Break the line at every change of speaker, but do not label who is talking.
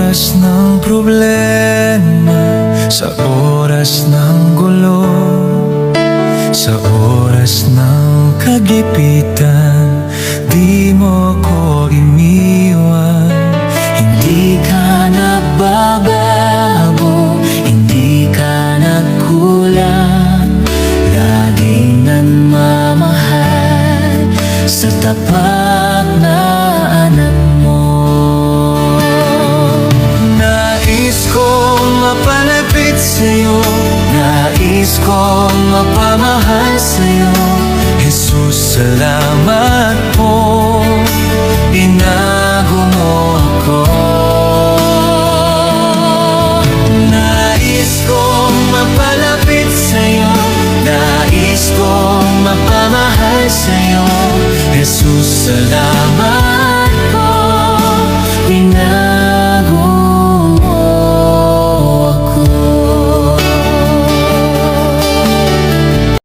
oras ng problema, sa oras ng gulo, sa oras ng kagipitan, di mo ko iniwan. Hindi ka nagbabago, hindi ka nagkulang, laging nagmamahal sa tapat na anak mo. Nais kong mapalapit sa'yo, nais kong mapamahal sa'yo, Jesus, salamat